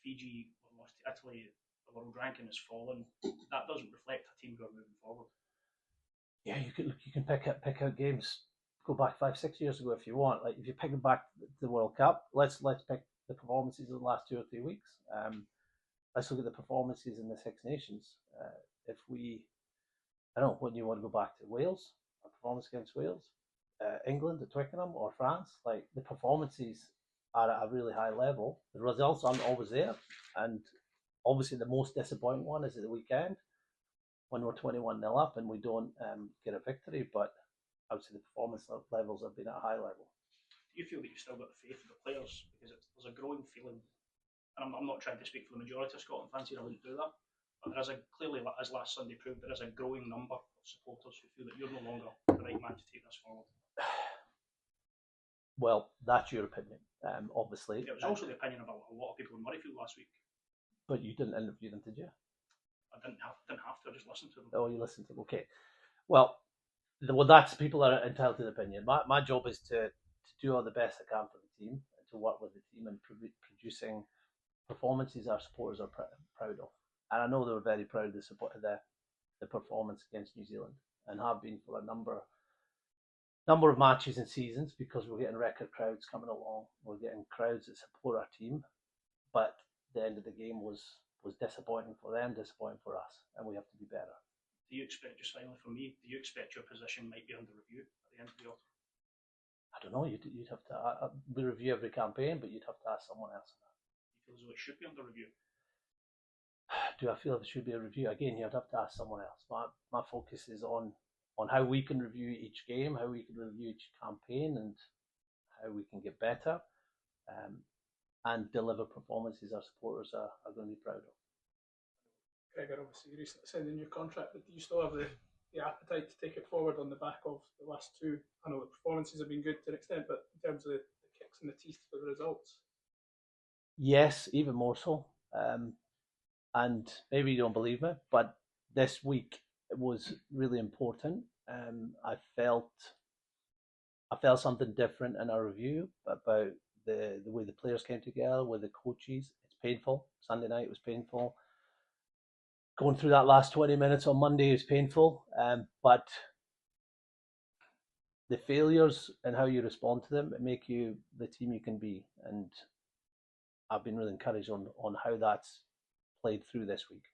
Fiji lost to Italy, the world ranking has fallen. That doesn't reflect a team who are moving forward. Yeah, you can pick out games. Go back 5-6 years ago if you want. Like if you pick back the World Cup, let's pick the performances of the last 2 or 3 weeks. Let's look at the performances in the Six Nations. If we, I don't know, when you want to go back to Wales, a performance against Wales, England at Twickenham, or France, like the performances are at a really high level. The results aren't always there, and obviously the most disappointing one is at the weekend when we're 21-0 up and we don't get a victory. But I would say the performance levels have been at a high level. Do you feel that you've still got the faith of the players? Because there's a growing feeling, and I'm not trying to speak for the majority of Scotland fans here, I wouldn't do that. But there is clearly, as last Sunday proved, there is a growing number of supporters who feel that you're no longer the right man to take this forward. Well, that's your opinion, obviously. It was also the opinion of a lot of people in Murrayfield last week. But you didn't interview them, did you? I didn't have to. I just listened to them. Oh, you listened to them. Okay. Well, that's people are entitled to an opinion. My job is to do all the best I can for the team and to work with the team and producing performances our supporters are proud of. And I know they were very proud of the performance against New Zealand and have been for a number of matches and seasons, because we're getting record crowds coming along. We're getting crowds that support our team, but the end of the game was disappointing for them, disappointing for us, and we have to be better. Do you expect, just finally from me, do you expect your position might be under review at the end of the autumn? I don't know. You'd have to. We review every campaign, but you'd have to ask someone else. Do you feel as though it should be under review? Do I feel there should be a review? Again, you'd have to ask someone else. My focus is on how we can review each game, how we can review each campaign, and how we can get better and deliver performances our supporters are going to be proud of. Gregor, obviously you recently signed a new contract, but do you still have the appetite to take it forward on the back of the last two? I know the performances have been good to an extent, but in terms of the kicks in the teeth for the results? Yes, even more so. And maybe you don't believe me, but this week it was really important. I felt something different in our review about the way the players came together with the coaches. It's painful. Sunday night was painful. Going through that last 20 minutes on Monday is painful. But the failures and how you respond to them make you the team you can be. And I've been really encouraged on how that's played through this week.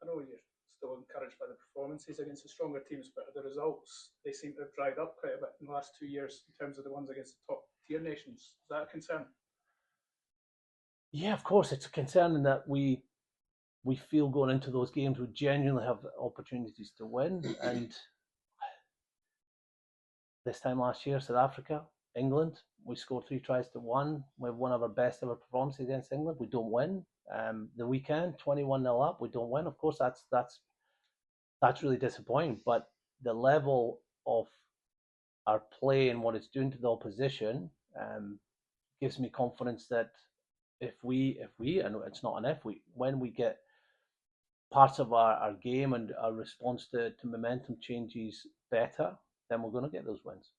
I know you're still encouraged by the performances against the stronger teams, but the results, they seem to have dried up quite a bit in the last 2 years in terms of the ones against the top tier nations. Is that a concern? Yeah, of course, it's a concern in that we feel going into those games we genuinely have opportunities to win. And this time last year, South Africa, England, we scored 3 tries to 1. We have one of our best ever performances against England. We don't win. The weekend, 21-0 up, we don't win. Of course, that's really disappointing. But the level of our play and what it's doing to the opposition gives me confidence that if we and it's not an if, when we get parts of our game and our response to momentum changes better, then we're going to get those wins.